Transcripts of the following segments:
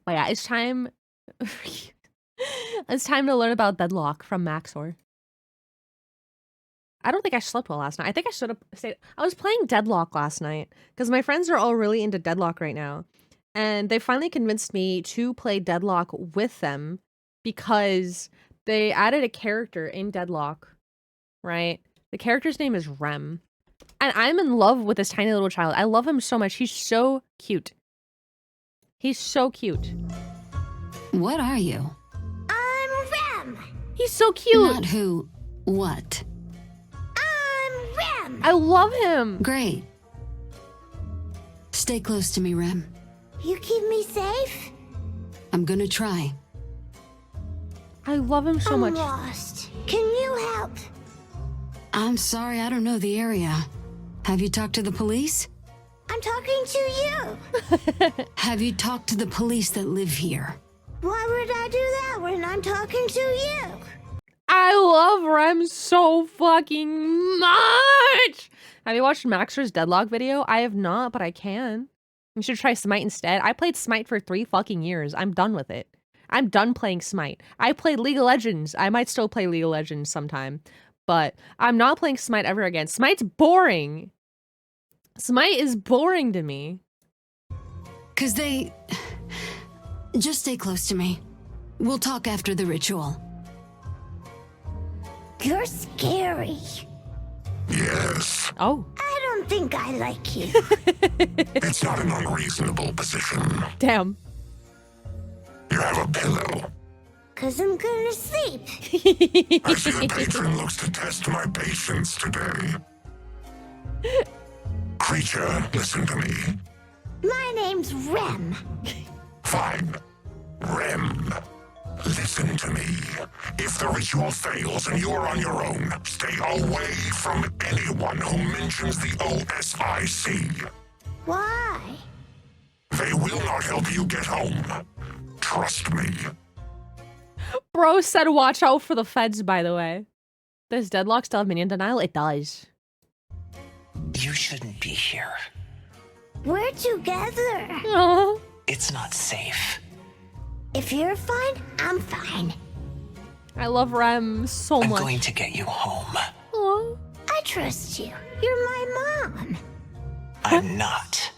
But yeah, it's time. It's time to learn about Deadlock from Max0r. I don't think I slept well last night. I think I should have stayed. I was playing Deadlock last night because my friends are all really into Deadlock right now. And they finally convinced me to play Deadlock with them because they added a character in Deadlock, right? The character's name is Rem. And I'm in love with this tiny little child. I love him so much. He's so cute. He's so cute. What are you? I'm Rem. He's so cute. Not who, what? I'm Rem. I love him. Great. Stay close to me, Rem. You keep me safe? I'm gonna try. I love him so much. I'm lost. Can you help? I'm sorry, I don't know the area. Have you talked to the police? I'm talking to you. Have you talked to the police that live here? Why would I do that when I'm talking to you? I love Rem so fucking much. Have you watched Max0r's Deadlock video? I have not, but I can. You should try Smite instead. I played Smite for 3 fucking years. I'm done with it. I'm done playing Smite. I played League of Legends. I might still play League of Legends sometime, but I'm not playing Smite ever again. Smite's boring. Smite is boring to me. 'Cause they... Just stay close to me. We'll talk after the ritual. You're scary. Yes. Oh. I don't think I like you. It's not an unreasonable position. Damn. You have a pillow. 'Cause I'm gonna sleep. I see the patron looks to test my patience today. Creature, listen to me. My name's Rem. Fine. Rem. Listen to me. If the ritual fails and you're on your own, stay away from anyone who mentions the OSIC. Why? They will not help you get home. Trust me. Bro said watch out for the feds, by the way. Does Deadlock still have minion denial? It does. You shouldn't be here. We're together. Aww. It's not safe. If you're fine, I'm fine. I love Rem so I'm much. going to get you home. Aww. I trust you. You're my mom. I'm not.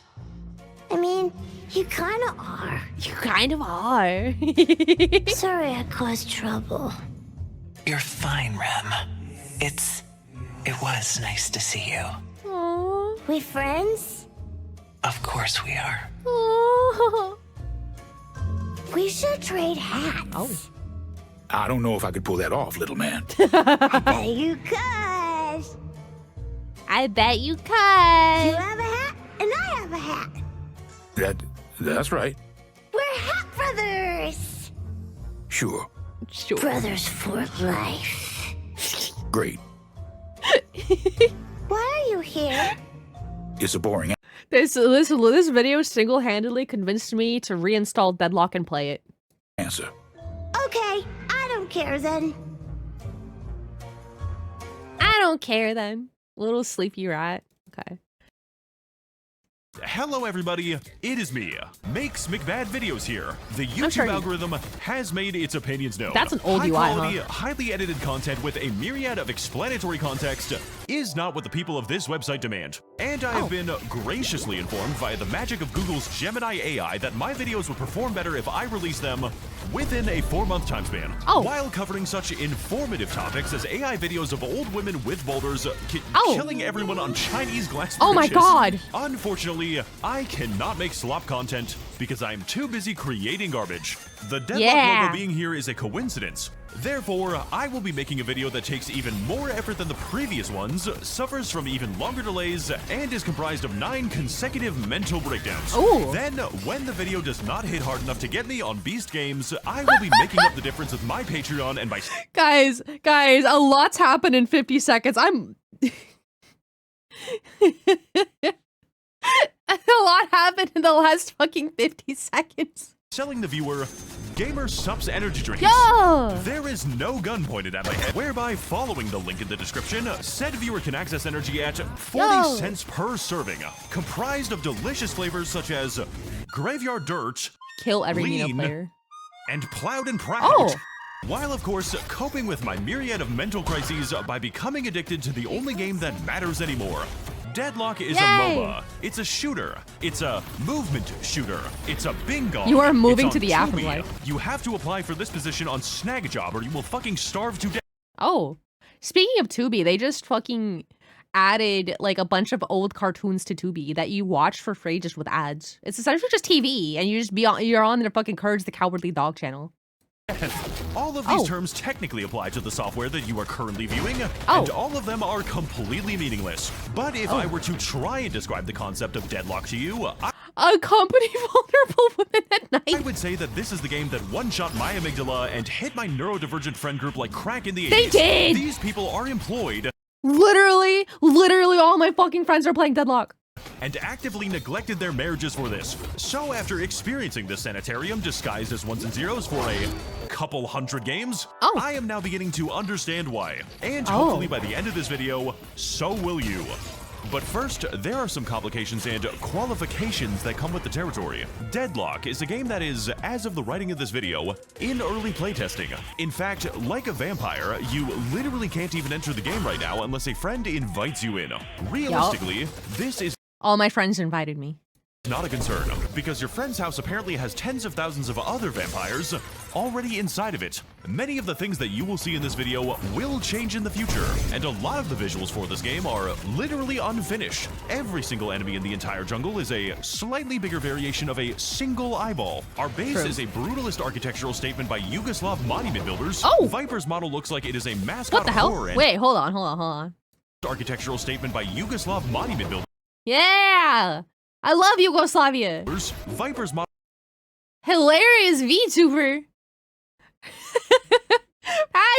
I mean, you kind of are. You kind of are. Sorry I caused trouble. You're fine, Rem. It was nice to see you. Aww. We friends? Of course we are. Aww. We should trade hats. Oh. I don't know if I could pull that off, little man. I bet you could. I bet you could. You have a hat, and I have a hat. That's right. We're hat brothers. Sure. Sure. Brothers for life. Great. Why are you here? It's a boring This video single-handedly convinced me to reinstall Deadlock and play it. answer. Okay, I don't care then. I don't care then. Little sleepy rat. Okay. Hello everybody, it is me, Makes McBad Videos here. The YouTube sure algorithm has made its opinions known. That's an old High UI, quality, huh? highly edited content with a myriad of explanatory context is not what the people of this website demand. And I have been graciously informed via the magic of Google's Gemini AI that my videos would perform better if I release them within a 4-month time span. While covering such informative topics as AI videos of old women with boulders killing everyone on Chinese glass Oh my bridges. god. Unfortunately, I cannot make slop content because I'm too busy creating garbage. The Deadlock logo being here is a coincidence. Therefore, I will be making a video that takes even more effort than the previous ones, suffers from even longer delays, and is comprised of 9 consecutive mental breakdowns. Ooh. Then, when the video does not hit hard enough to get me on Beast Games, I will be making up the difference with my Patreon and by... Guys, a lot's happened in 50 seconds. I'm... A lot happened in the last fucking 50 seconds. selling the viewer Gamer Subs energy drinks. Yo! There is no gun pointed at my head, whereby following the link in the description, said viewer can access energy at 40 cents per serving, comprised of delicious flavors such as Graveyard Dirt, kill every Nino lean, player. and plowed and proud. Oh. While, of course, coping with my myriad of mental crises by becoming addicted to the only game that matters anymore. Deadlock is Yay. a MOBA. It's a shooter. It's a movement shooter. It's a bingo. You are moving It's to on the Tubi. afterlife. You have to apply for this position on Snagajob or you will fucking starve to death. Oh, speaking of Tubi, they just fucking added like a bunch of old cartoons to Tubi that you watch for free just with ads. It's essentially just TV, and you're on the fucking Courage the Cowardly Dog channel. All of these terms technically apply to the software that you are currently viewing, and all of them are completely meaningless. But if I were to try and describe the concept of Deadlock to you, A company vulnerable women at I night. would say that this is the game that one-shot my amygdala and hit my neurodivergent friend group like crack in the 80s. They did! These people are employed Literally all my fucking friends are playing Deadlock. and actively neglected their marriages for this. So after experiencing this sanitarium disguised as ones and zeros for a couple hundred games, I am now beginning to understand why. And hopefully by the end of this video, so will you. But first, there are some complications and qualifications that come with the territory. Deadlock is a game that is, as of the writing of this video, in early playtesting. In fact, like a vampire, you literally can't even enter the game right now unless a friend invites you in. Realistically, this is All my friends invited me. not a concern, because your friend's house apparently has tens of thousands of other vampires already inside of it. Many of the things that you will see in this video will change in the future, and a lot of the visuals for this game are literally unfinished. Every single enemy in the entire jungle is a slightly bigger variation of a single eyeball. Our base is a brutalist architectural statement by Yugoslav monument builders. Viper's model looks like it is a mascot What the hell? horror and Wait, hold on. architectural statement by Yugoslav monument builders. Yeah! I love Yugoslavia. Viper's model Hilarious VTuber.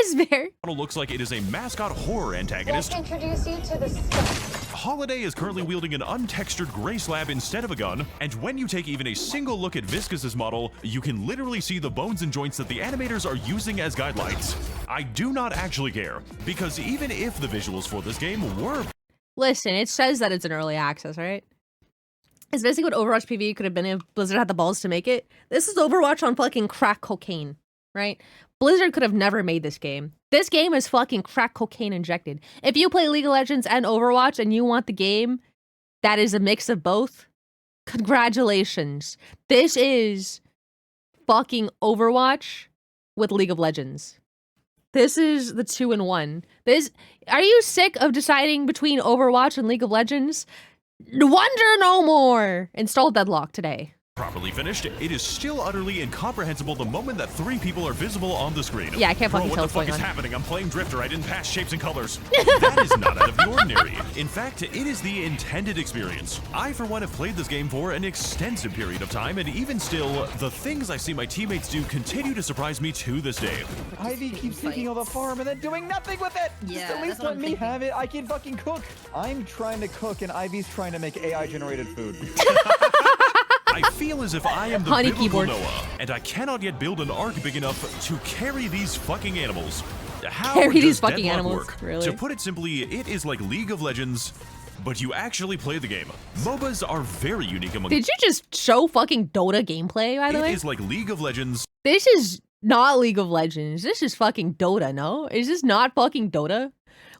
Asbear. looks like it is a mascot horror antagonist. Let's introduce you to the stuff. Holiday is currently wielding an untextured gray slab instead of a gun, and when you take even a single look at Viscus's model, you can literally see the bones and joints that the animators are using as guidelines. I do not actually care, because even if the visuals for this game were Listen, it says that it's an early access, right? It's basically what Overwatch PvE could have been if Blizzard had the balls to make it. This is Overwatch on fucking crack cocaine, right? Blizzard could have never made this game. This game is fucking crack cocaine injected. If you play League of Legends and Overwatch and you want the game that is a mix of both, congratulations. This is fucking Overwatch with League of Legends. This is the 2-in-1. Are you sick of deciding between Overwatch and League of Legends? Wonder no more! Install Deadlock today. properly finished, it is still utterly incomprehensible the moment that 3 people are visible on the screen. Yeah, I can't Bro, fucking what tell the what's fuck going is on. happening? I'm playing Drifter. I didn't pass shapes and colors. That is not out of the ordinary. In fact, it is the intended experience. I, for one, have played this game for an extensive period of time, and even still, the things I see my teammates do continue to surprise me to this day. Ivy keeps taking over the farm and then doing nothing with it. Yeah, Just at least that's what let I'm me thinking. have it. I can fucking cook. I'm trying to cook and Ivy's trying to make AI-generated food. I feel as if I am the Honey biblical keyboard. Noah, and I cannot yet build an ark big enough to carry these fucking animals. How Carry does these fucking Deadlock animals, work? really? To put it simply, it is like League of Legends, but you actually play the game. MOBAs are very unique among. Did you just show fucking Dota gameplay, by the It way? is like League of Legends. This is not League of Legends. This is fucking Dota, no? Is this not fucking Dota?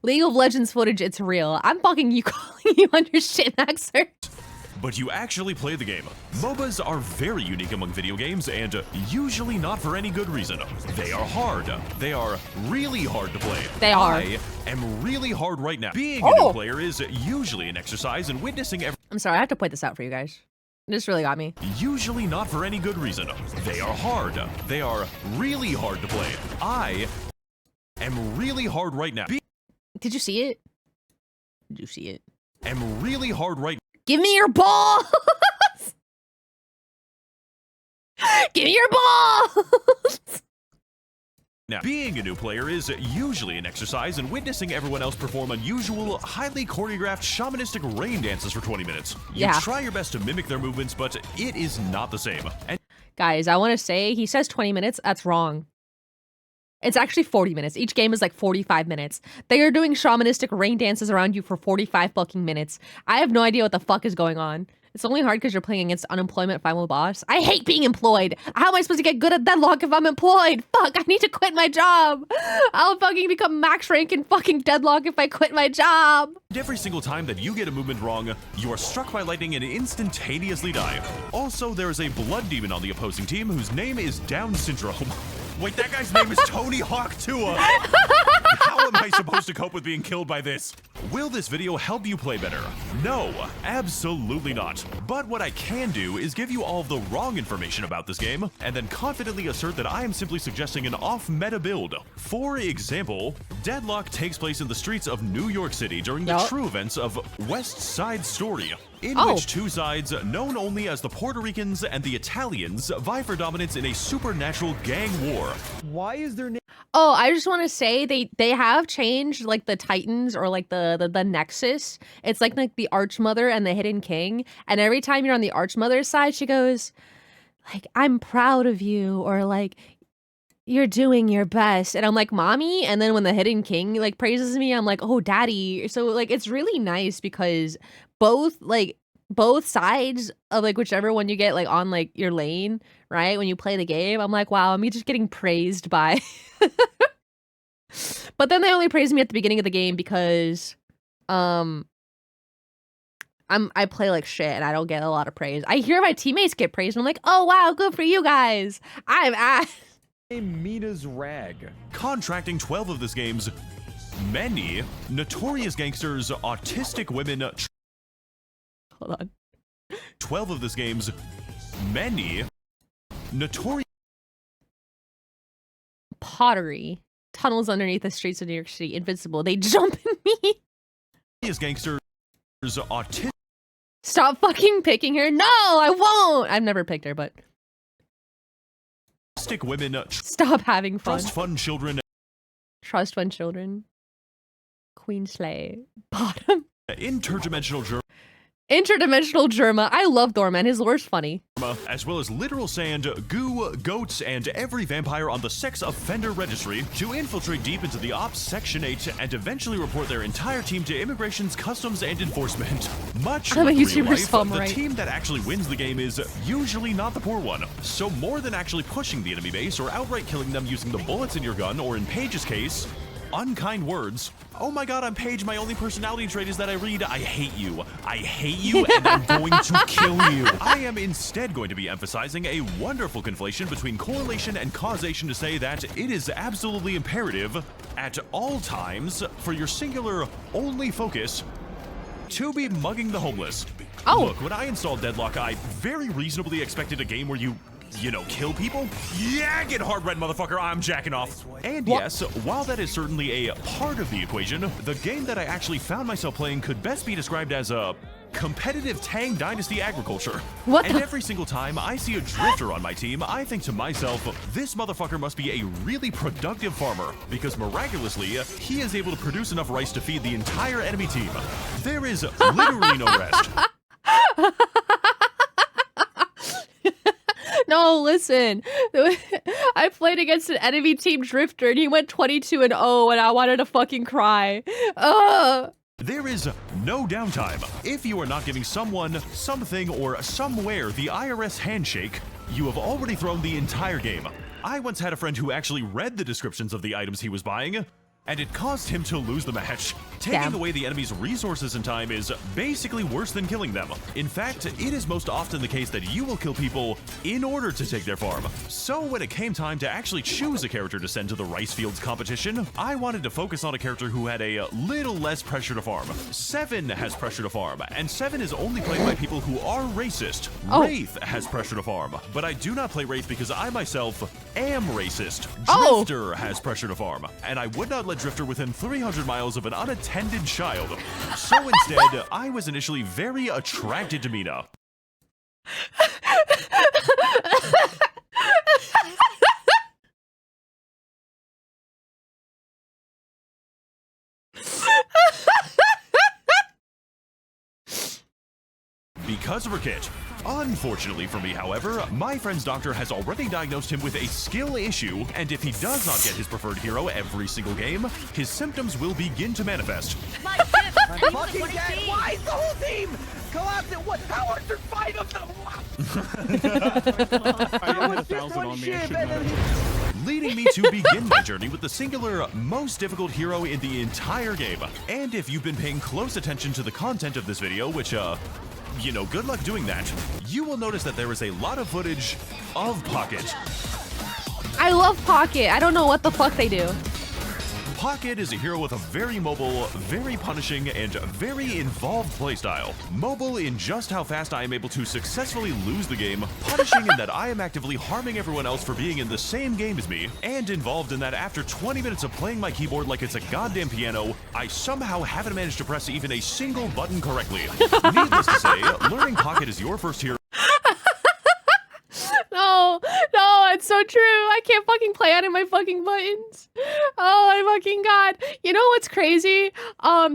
League of Legends footage, it's real. I'm fucking you calling you on your shit, Max0r. But you actually play the game. MOBAs are very unique among video games and usually not for any good reason. They are hard. They are really hard to play. They are. I am really hard right now. Being a new player is usually an exercise and witnessing I'm sorry, I have to point this out for you guys. This really got me. usually not for any good reason. They are hard. They are really hard to play. I am really hard right now. Did you see it? Did you see it? Am really hard right Give me your balls! Give me your balls! now. Being a new player is usually an exercise and witnessing everyone else perform unusual, highly choreographed shamanistic rain dances for 20 minutes. You Yeah. try your best to mimic their movements, but it is not the same. And Guys, I want to say, he says 20 minutes. That's wrong. It's actually 40 minutes. Each game is like 45 minutes. They are doing shamanistic rain dances around you for 45 fucking minutes. I have no idea what the fuck is going on. It's only hard because you're playing against unemployment final boss. I hate being employed. How am I supposed to get good at Deadlock if I'm employed? Fuck, I need to quit my job. I'll fucking become max rank in fucking Deadlock if I quit my job. Every single time that you get a movement wrong, you are struck by lightning and instantaneously die. Also, there is a blood demon on the opposing team whose name is Down Syndrome. Wait, that guy's name is Tony Hawk 2. How am I supposed to cope with being killed by this? Will this video help you play better? No, absolutely not. But what I can do is give you all of the wrong information about this game, and then confidently assert that I am simply suggesting an off-meta build. For example, Deadlock takes place in the streets of New York City during the true events of West Side Story, in which two sides, known only as the Puerto Ricans and the Italians, vie for dominance in a supernatural gang war. Why is their name? Oh, I just want to say they have changed like the Titans or like the Nexus. It's like the Archmother and the Hidden King. And every time you're on the Archmother's side, she goes like, "I'm proud of you," or like, "You're doing your best." And I'm like, "Mommy." And then when the Hidden King like praises me, I'm like, "Oh, Daddy." So like it's really nice because both sides of like whichever one you get like on like your lane, right? When you play the game, I'm like, wow, I'm just getting praised by. But then they only praise me at the beginning of the game because I play like shit and I don't get a lot of praise. I hear my teammates get praised and I'm like, oh wow, good for you guys. I'm ass. Mina's rag. Contracting 12 of this game's many notorious gangsters, autistic women. Hold on. 12 of this game's many notorious pottery. Tunnels underneath the streets of New York City. Invincible. They jump in me. gangsters, autistic. Stop fucking picking her. No, I won't. I've never picked her, but. Women. Stop having fun. Trust fund children. Trust fund children. Queen Slay. Bottom. Interdimensional Germa. I love Thorman. His lore's funny. As well as literal sand, goo, goats, and every vampire on the sex offender registry to infiltrate deep into the Ops Section 8 and eventually report their entire team to Immigration's Customs and Enforcement. Much I'm like a real YouTuber, life, so I'm the right. team that actually wins the game is usually not the poor one. So more than actually pushing the enemy base or outright killing them using the bullets in your gun, or in Paige's case, unkind words. Oh my god, I'm Paige. My only personality trait is that I read, I hate you. I hate you and I'm going to kill you. I am instead going to be emphasizing a wonderful conflation between correlation and causation to say that it is absolutely imperative at all times for your singular only focus to be mugging the homeless. Oh. Look, when I installed Deadlock, I very reasonably expected a game where you know, kill people? Yeah, get hard red, motherfucker, I'm jacking off. And yes, while that is certainly a part of the equation, the game that I actually found myself playing could best be described as a competitive Tang Dynasty agriculture. And every single time I see a drifter on my team, I think to myself, this motherfucker must be a really productive farmer, because miraculously, he is able to produce enough rice to feed the entire enemy team. There is literally no rest. No, listen. I played against an enemy team drifter and he went 22-0 and I wanted to fucking cry. Ugh. There is no downtime. If you are not giving someone, something, or somewhere the IRS handshake, you have already thrown the entire game. I once had a friend who actually read the descriptions of the items he was buying, and it caused him to lose the match. Taking away the enemy's resources and time is basically worse than killing them. In fact, it is most often the case that you will kill people in order to take their farm. So when it came time to actually choose a character to send to the rice fields competition, I wanted to focus on a character who had a little less pressure to farm. Seven has pressure to farm, and Seven is only played by people who are racist. Wraith has pressure to farm, but I do not play Wraith because I myself am racist. Drifter has pressure to farm, and I would not let Drifter within 300 miles of an unattended child. So instead, I was initially very attracted to Mina. Because of her kit. Unfortunately for me, however, my friend's doctor has already diagnosed him with a skill issue, and if he does not get his preferred hero every single game, his symptoms will begin to manifest. My Fucking dead. Why is the whole team collapsing? What? How are there 5 of them? There was just one ship and then Leading me to begin my journey with the singular most difficult hero in the entire game. And if you've been paying close attention to the content of this video, which, you know, good luck doing that, you will notice that there is a lot of footage of Pocket. I love Pocket. I don't know what the fuck they do. Pocket is a hero with a very mobile, very punishing, and very involved playstyle. Mobile in just how fast I am able to successfully lose the game, punishing in that I am actively harming everyone else for being in the same game as me, and involved in that after 20 minutes of playing my keyboard like it's a goddamn piano, I somehow haven't managed to press even a single button correctly. Needless to say, learning Pocket is your first hero. No, it's so true. I can't fucking play out of my fucking buttons. Oh my fucking god. You know what's crazy?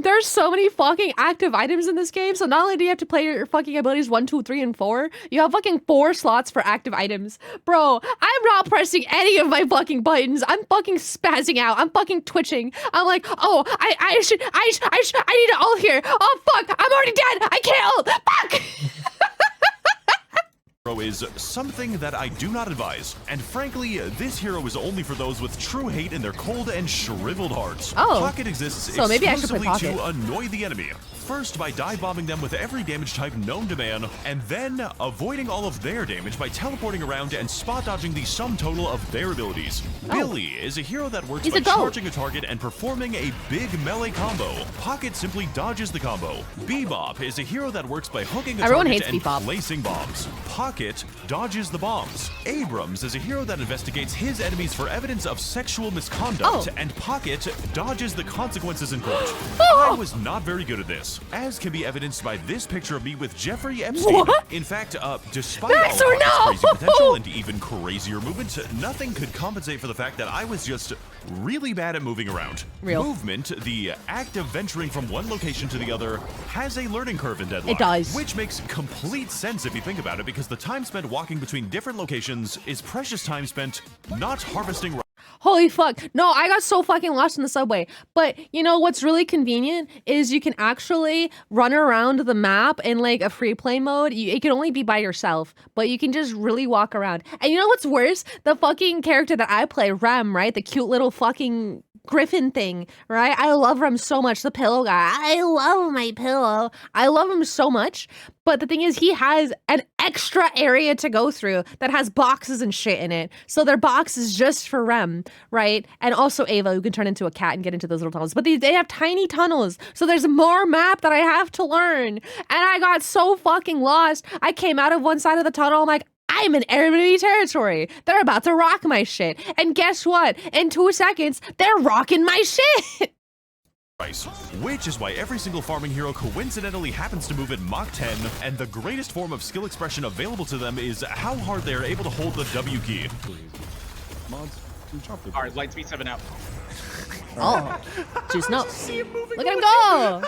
There's so many fucking active items in this game. So not only do you have to play your fucking abilities 1, 2, 3, and 4, you have fucking 4 slots for active items. Bro, I'm not pressing any of my fucking buttons. I'm fucking spazzing out. I'm fucking twitching. I'm like, oh, I need to ult here. Oh fuck, I'm already dead. I can't ult. Fuck. Is something that I do not advise, and frankly, this hero is only for those with true hate in their cold and shriveled hearts. Oh, Pocket exists so maybe I should play exclusively Pocket. to annoy the enemy. First by dive bombing them with every damage type known to man, and then avoiding all of their damage by teleporting around and spot dodging the sum total of their abilities. Oh. Billy is a hero that works He's by a goat. charging a target and performing a big melee combo. Pocket simply dodges the combo. Bebop is a hero that works by hooking a Everyone target hates and Bebop. placing bombs. Pocket dodges the bombs. Abrams is a hero that investigates his enemies for evidence of sexual misconduct, and Pocket dodges the consequences in court. I was not very good at this, as can be evidenced by this picture of me with Jeffrey Epstein. What? In fact, despite Max0r, all of Pocket's no! crazy potential and even crazier movement, nothing could compensate for the fact that I was just really bad at moving around. Real. Movement, the act of venturing from one location to the other, has a learning curve in Deadlock. It does. Which makes complete sense if you think about it, because the time spent walking between different locations is precious time spent not harvesting. Holy fuck. No, I got so fucking lost in the subway. But you know what's really convenient is you can actually run around the map in like a free play mode. It can only be by yourself, but you can just really walk around. And you know what's worse? The fucking character that I play, Rem, right? The cute little fucking griffin thing, right? I love Rem so much. The pillow guy. I love my pillow. I love him so much. But the thing is, he has an extra area to go through that has boxes and shit in it. So their box is just for Rem, right? And also Ava, who can turn into a cat and get into those little tunnels. But they have tiny tunnels. So there's more map that I have to learn. And I got so fucking lost. I came out of one side of the tunnel. I'm like, I'm in enemy territory. They're about to rock my shit. And guess what? In 2 seconds, they're rocking my shit. Which is why every single farming hero coincidentally happens to move at Mach 10, and the greatest form of skill expression available to them is how hard they are able to hold the W key. Alright, light speed 7 out. Oh, juice no. Look at him go.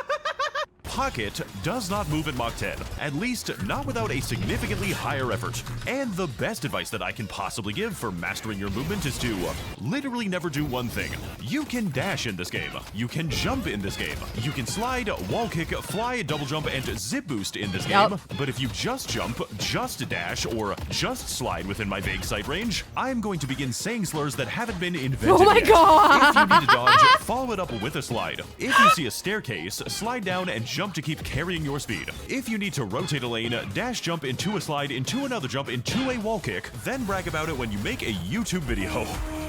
Pocket does not move at Mach 10, at least not without a significantly higher effort. And the best advice that I can possibly give for mastering your movement is to literally never do one thing. You can dash in this game, you can jump in this game, you can slide, wall kick, fly, double jump, and zip boost in this game, but if you just jump, just dash, or just slide within my vague sight range, I'm going to begin saying slurs that haven't been invented Oh my yet. god! If you need to dodge, follow it up with a slide. If you see a staircase, slide down and jump to keep carrying your speed. If you need to rotate a lane, dash jump into a slide, into another jump, into a wall kick, then brag about it when you make a YouTube video.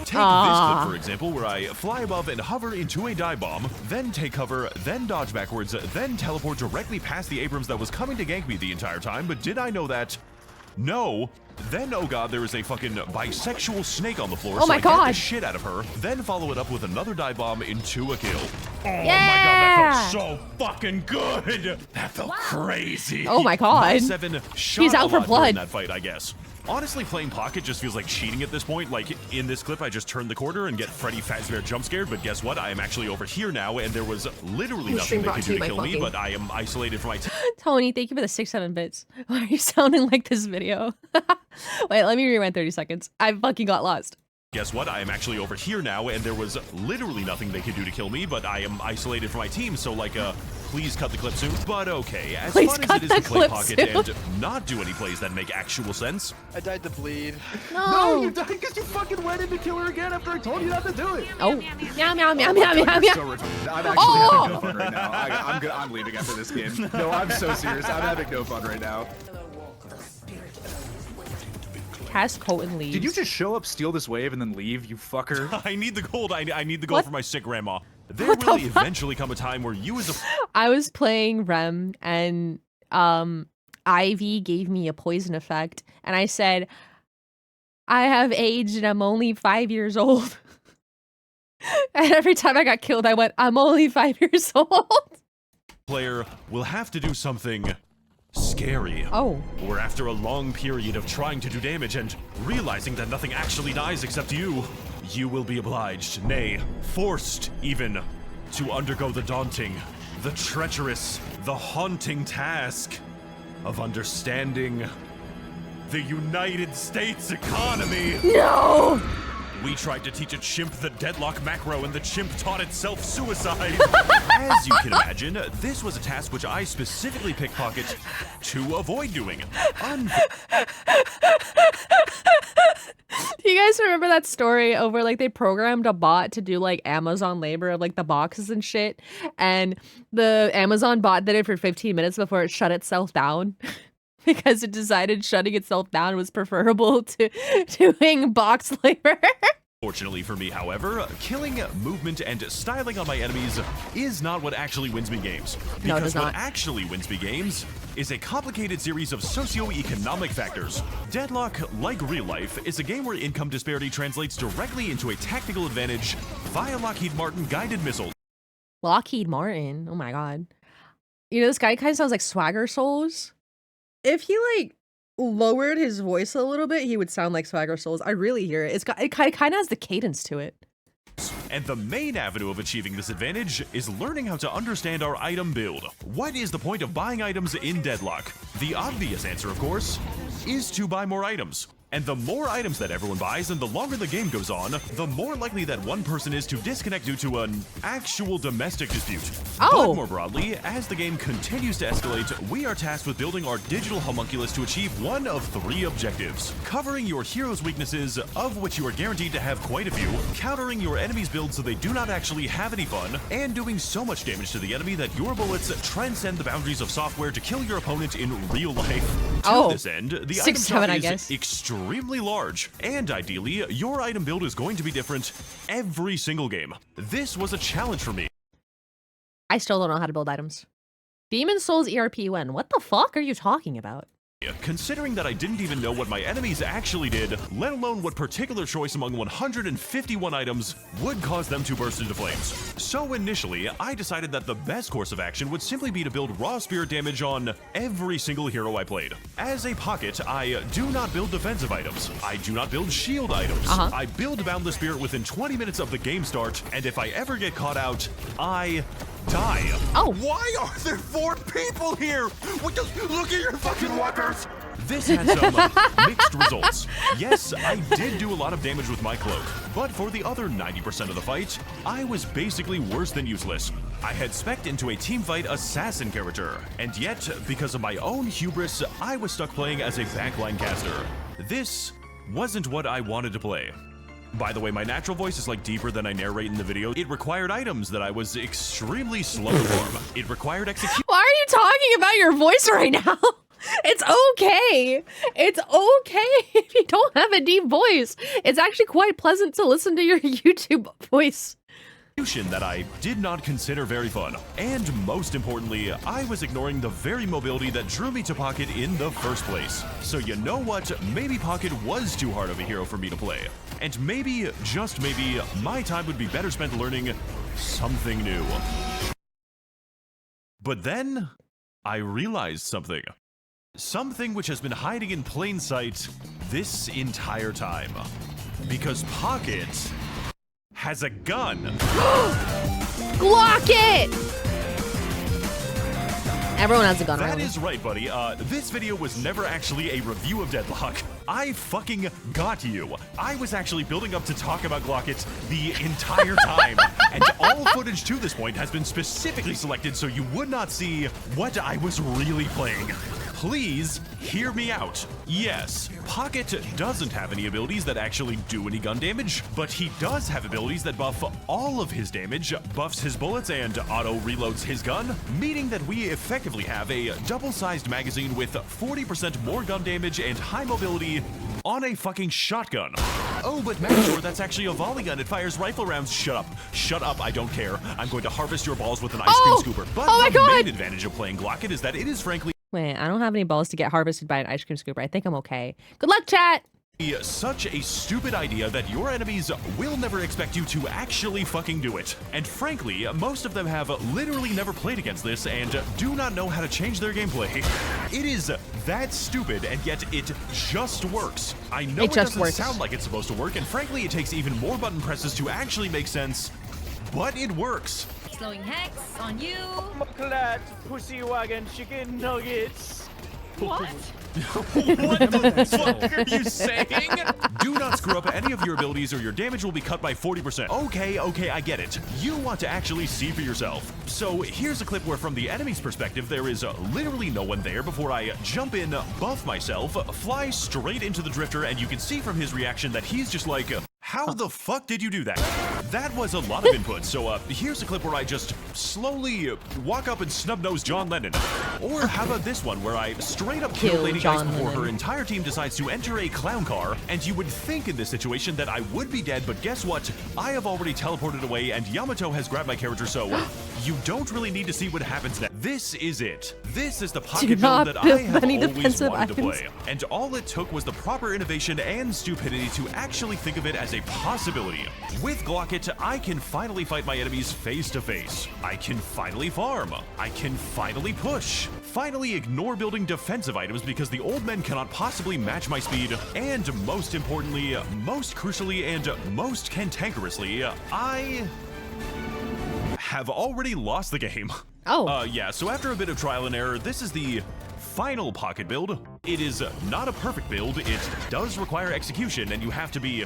Take this clip, for example, where I fly above and hover into a dive bomb, then take cover, then dodge backwards, then teleport directly past the Abrams that was coming to gank me the entire time, but did I know that? No. Then, oh god, there is a fucking bisexual snake on the floor, oh so my I god. get the shit out of her, then follow it up with another dive bomb into a kill. Oh yeah. my god, that felt so fucking good! That felt crazy! Oh my god. 7 shot He's out a for lot blood. during that fight, I guess. Honestly, playing Pocket just feels like cheating at this point. Like, in this clip, I just turned the corner and get Freddy Fazbear jump scared, but guess what? I am actually over here now, and there was literally nothing they could do to kill me, but I am isolated from my Tony, thank you for the 6-7 bits. Why are you sounding like this video? Wait, let me rewind 30 seconds. I fucking got lost. Guess what? I am actually over here now, and there was literally nothing they could do to kill me, but I am isolated from my team, so like, please cut the clip soon. But okay, as Please fun as cut it is to the play clip Pocket soon. and not do any plays that make actual sense, I died to bleed. No. You died because you fucking went in to kill her again after I told you not to do it. Oh. Meow, meow, meow, meow, meow, meow. So retarded. I'm actually having no fun right now. I'm leaving after this game. No, I'm so serious. I'm having no fun right now. Cast Colton leaves. Did you just show up, steal this wave, and then leave, you fucker? I need the gold. I need the gold What? for my sick grandma. There What the will fuck? eventually come a time where you as a I was playing Rem and Ivy gave me a poison effect and I said, I have aged and I'm only 5 years old. And every time I got killed, I went, I'm only 5 years old. player will have to do something scary. Oh. Or after a long period of trying to do damage and realizing that nothing actually dies except you, you will be obliged, nay, forced even, to undergo the daunting, the treacherous, the haunting task of understanding the United States economy. No! We tried to teach a chimp the Deadlock macro, and the chimp taught itself suicide. As you can imagine, this was a task which I specifically picked Pocket to avoid doing. Do you guys remember that story over like they programmed a bot to do like Amazon labor of like the boxes and shit, and the Amazon bot did it for 15 minutes before it shut itself down? Because it decided shutting itself down was preferable to doing box labor. Fortunately for me, however, killing, movement, and styling on my enemies is not what actually wins me games. Because No, it does what not. actually wins me games is a complicated series of socio-economic factors. Deadlock, like real life, is a game where income disparity translates directly into a tactical advantage via Lockheed Martin guided missiles. Lockheed Martin. Oh my god. You know, this guy kind of sounds like Swagger Souls. If he like lowered his voice a little bit, he would sound like Swagger Souls. I really hear it. It kind of has the cadence to it. And the main avenue of achieving this advantage is learning how to understand our item build. What is the point of buying items in Deadlock? The obvious answer, of course, is to buy more items. And the more items that everyone buys and the longer the game goes on, the more likely that one person is to disconnect due to an actual domestic dispute. Oh. But more broadly, as the game continues to escalate, we are tasked with building our digital homunculus to achieve one of 3 objectives. Covering your hero's weaknesses, of which you are guaranteed to have quite a few, countering your enemy's build so they do not actually have any fun, and doing so much damage to the enemy that your bullets transcend the boundaries of software to kill your opponent in real life. Oh. To this end, the 6, item 7, I shop guess. is extremely large, and ideally, your item build is going to be different every single game. This was a challenge for me. I still don't know how to build items. Demon Souls ERP-UN. What the fuck are you talking about? Considering that I didn't even know what my enemies actually did, let alone what particular choice among 151 items would cause them to burst into flames. So initially, I decided that the best course of action would simply be to build raw spirit damage on every single hero I played. As a Pocket, I do not build defensive items. I do not build shield items. I build Boundless Spirit within 20 minutes of the game start, and if I ever get caught out, I die. Oh. Why are there 4 people here? Look at your fucking walkers! This had some mixed results. Yes, I did do a lot of damage with my cloak, but for the other 90% of the fight, I was basically worse than useless. I had spec'd into a teamfight assassin character, and yet, because of my own hubris, I was stuck playing as a backline caster. This wasn't what I wanted to play. By the way, my natural voice is like deeper than I narrate in the video. It required items that I was extremely slow to farm. It required execution. Why are you talking about your voice right now? It's okay. It's okay if you don't have a deep voice. It's actually quite pleasant to listen to your YouTube voice. That I did not consider very fun. And most importantly, I was ignoring the very mobility that drew me to Pocket in the first place. So you know what? Maybe Pocket was too hard of a hero for me to play. And maybe, just maybe, my time would be better spent learning something new. But then, I realized something. Something which has been hiding in plain sight this entire time. Because Pocket has a gun. Glockit! Everyone has a gun. That really. is right, buddy. This video was never actually a review of Deadlock. I fucking got you. I was actually building up to talk about Glockit the entire time, and all footage to this point has been specifically selected so you would not see what I was really playing. Please hear me out. Yes, Pocket doesn't have any abilities that actually do any gun damage, but he does have abilities that buff all of his damage, buffs his bullets, and auto-reloads his gun, meaning that we effectively have a double-sized magazine with 40% more gun damage and high mobility on a fucking shotgun. Oh, but Max0r, that's actually a volley gun. It fires rifle rounds. Shut up. Shut up, I don't care. I'm going to harvest your balls with an ice cream scooper. But the main advantage of playing Glockit is that it is frankly Wait, I don't have any balls to get harvested by an ice cream scooper. I think I'm okay. Good luck, chat! such a stupid idea that your enemies will never expect you to actually fucking do it. And frankly, most of them have literally never played against this and do not know how to change their gameplay. It is that stupid, and yet it just works. I know it doesn't sound like it's supposed to work, and frankly, it takes even more button presses to actually make sense, but it works. Slowing Hex on you. Clad pussy wagon chicken nuggets. What? What the fuck are you saying? Do not screw up any of your abilities or your damage will be cut by 40%. Okay, I get it. You want to actually see for yourself. So here's a clip where from the enemy's perspective, there is literally no one there before I jump in, buff myself, fly straight into the drifter, and you can see from his reaction that he's just like, how the fuck did you do that? That was a lot of input, so here's a clip where I just slowly walk up and snub-nose John Lennon. Or how about this one where I straight up kill Lady Ice before her entire team decides to enter a clown car, and you would think in this situation that I would be dead, but guess what? I have already teleported away and Yamato has grabbed my character, so you don't really need to see what happens next. This is it. This is the pocket build that I have always wanted to play. And all it took was the proper innovation and stupidity to actually think of it as a possibility. With Glockit, I can finally fight my enemies face to face. I can finally farm. I can finally push. Finally ignore building defensive items because the old men cannot possibly match my speed. And most importantly, most crucially, and most cantankerously, I have already lost the game. Yeah, so after a bit of trial and error, this is the final pocket build. It is not a perfect build. It does require execution, and you have to be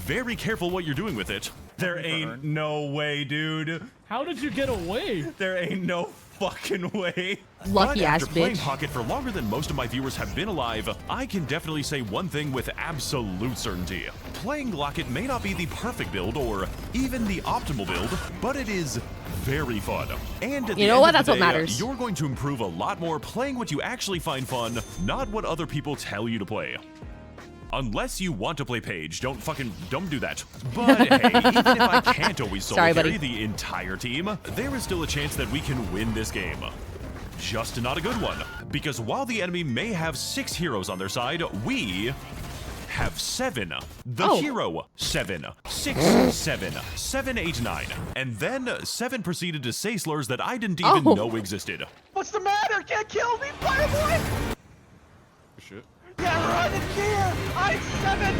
very careful what you're doing with it. There ain't no way, dude. How did you get away? There ain't no fucking way. Lucky ass after playing bitch. Pocket for longer than most of my viewers have been alive, I can definitely say one thing with absolute certainty. Playing Glockit may not be the perfect build or even the optimal build, but it is very fun. And at the end of the That's what day, matters. You're going to improve a lot more playing what you actually find fun, not what other people tell you to play. Unless you want to play Paige, don't do that. But hey, even if I can't always solo carry the entire team, there is still a chance that we can win this game. Just not a good one, because while the enemy may have 6 heroes on their side, we have 7. The hero, 7, 6, 7, 7, 8, 9. And then 7 proceeded to say slurs that I didn't even know existed. What's the matter? Can't kill me, Fireboy! Shit. Yeah, run in gear! I'm 7!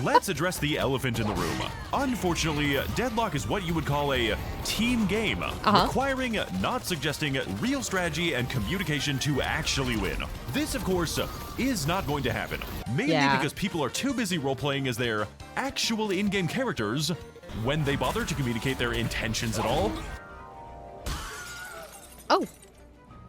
Let's address the elephant in the room. Unfortunately, Deadlock is what you would call a team game, requiring, not suggesting, real strategy and communication to actually win. This, of course, is not going to happen, mainly because people are too busy role-playing as their actual in-game characters when they bother to communicate their intentions at all. Oh.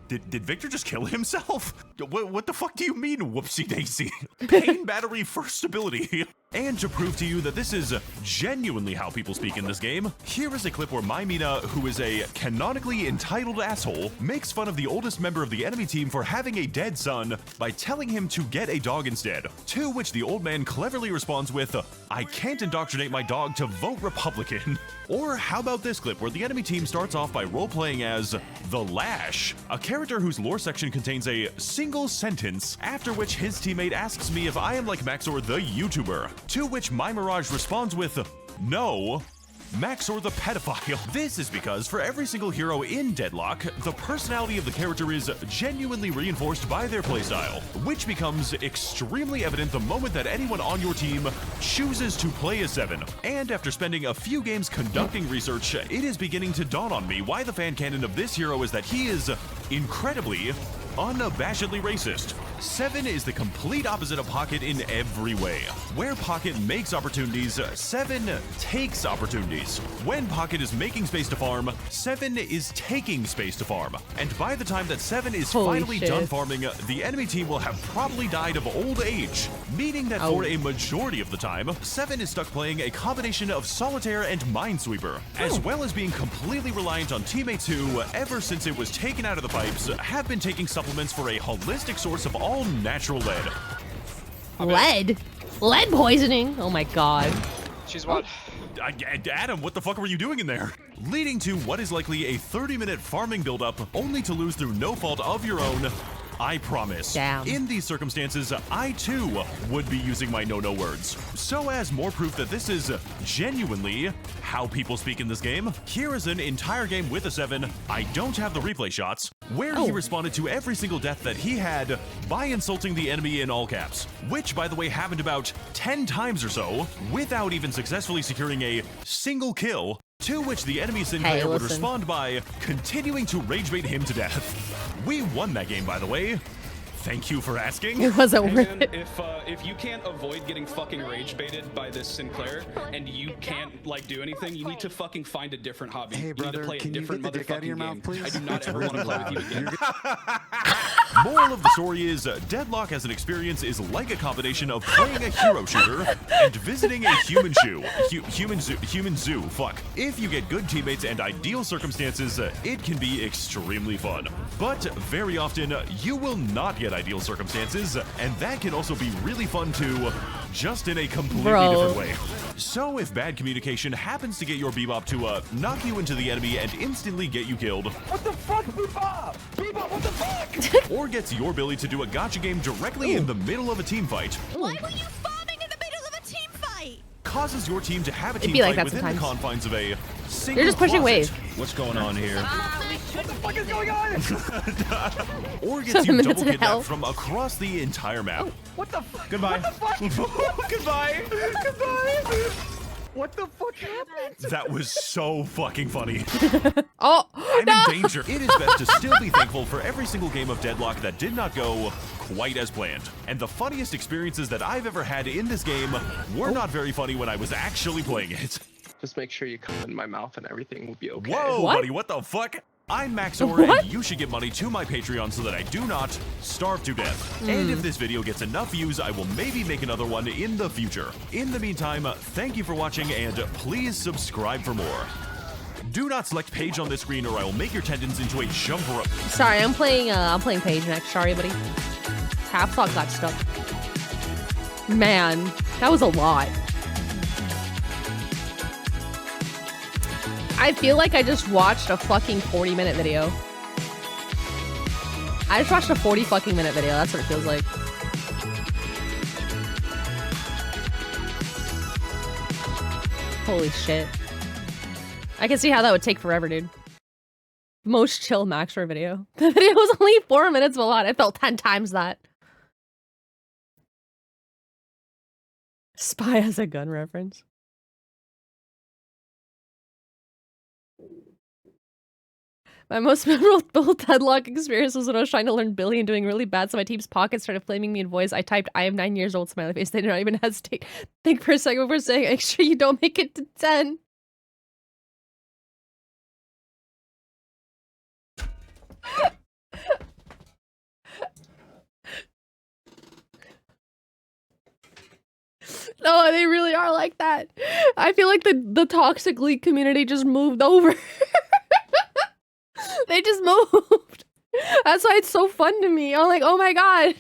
Did Victor just kill himself? What the fuck do you mean, whoopsie daisy? Pain battery first ability. And to prove to you that this is genuinely how people speak in this game, here is a clip where Mina, who is a canonically entitled asshole, makes fun of the oldest member of the enemy team for having a dead son by telling him to get a dog instead. To which the old man cleverly responds with, I can't indoctrinate my dog to vote Republican. Or how about this clip where the enemy team starts off by role-playing as The Lash, a character whose lore section contains a single sentence, after which his teammate asks me if I am like Max0r the YouTuber, to which my Mirage responds with, no, Max0r the pedophile. This is because for every single hero in Deadlock, the personality of the character is genuinely reinforced by their playstyle, which becomes extremely evident the moment that anyone on your team chooses to play as 7. And after spending a few games conducting research, it is beginning to dawn on me why the fan canon of this hero is that he is incredibly, unabashedly racist. 7 is the complete opposite of Pocket in every way. Where Pocket makes opportunities, 7 takes opportunities. When Pocket is making space to farm, 7 is taking space to farm. And by the time that 7 is finally done farming, the enemy team will have probably died of old age, meaning that for a majority of the time, 7 is stuck playing a combination of Solitaire and Minesweeper, as well as being completely reliant on teammates who, ever since it was taken out of the pipes, have been taking supplements for a holistic source of all natural lead. Lead? Lead poisoning? Oh my god. She's what? Adam, what the fuck were you doing in there? Leading to what is likely a 30-minute farming build-up, only to lose through no fault of your own. I promise. Damn. In these circumstances, I too would be using my no-no words. So as more proof that this is genuinely how people speak in this game, here is an entire game with a 7, I don't have the replay shots, where he responded to every single death that he had by insulting the enemy in all caps, which by the way happened about 10 times or so, without even successfully securing a single kill, to which the enemy Sinclair would respond by continuing to rage bait him to death. We won that game, by the way. Thank you for asking. It wasn't worth it. If you can't avoid getting fucking rage baited by this Sinclair and you can't like do anything, you need to fucking find a different hobby. Hey brother, you need to play can a different you get the dick out of your game. mouth, please? I do not ever want to play with you again. Moral of the story is, Deadlock as an experience is like a combination of playing a hero shooter and visiting a human zoo. Fuck. If you get good teammates and ideal circumstances, it can be extremely fun. But very often, you will not get ideal circumstances, and that can also be really fun too, just in a completely different way. So if bad communication happens to get your Bebop to knock you into the enemy and instantly get you killed, What the fuck, Bebop? Bebop, what the fuck? or gets your ability to do a gotcha game directly in the middle of a team fight, Why were you farming in the middle of a team fight? causes your team to have a team be like fight that within the sometimes. confines of a single You're just pushing closet. wave. What's going on here? What the fuck is going on? Or gets 7 you minutes double in hell. kidnapped from across the entire map. What the fuck? Goodbye. What the fuck? Goodbye. Goodbye. What the fuck happened? That was so fucking funny. Oh, I'm in danger. It is best to still be thankful for every single game of Deadlock that did not go quite as planned. And the funniest experiences that I've ever had in this game were not very funny when I was actually playing it. Just make sure you come in my mouth and everything will be okay. Whoa, buddy, what the fuck? I'm Max0r, and you should give money to my Patreon so that I do not starve to death. And if this video gets enough views, I will maybe make another one in the future. In the meantime, thank you for watching, and please subscribe for more. Do not select Paige on this screen, or I will make your tendons into a jump rope. sorry, I'm playing Paige next. Sorry, buddy. Half thought got stuck. Man, that was a lot. I feel like I just watched a fucking 40-minute video. I just watched a 40 fucking minute video. That's what it feels like. Holy shit. I can see how that would take forever, dude. Most chill Max0r video. The video was only 4 minutes, but a lot. I felt 10 times that. Spy has a gun reference. My most memorable Deadlock experience was when I was trying to learn Billy and doing really bad, so my team's pocket started flaming me in voice. I typed, I am 9 years old, smiley face. They did not even hesitate. Think for a second before saying, make sure you don't make it to 10. No, they really are like that. I feel like the toxic league community just moved over. They just moved. That's why it's so fun to me. I'm like, oh my god.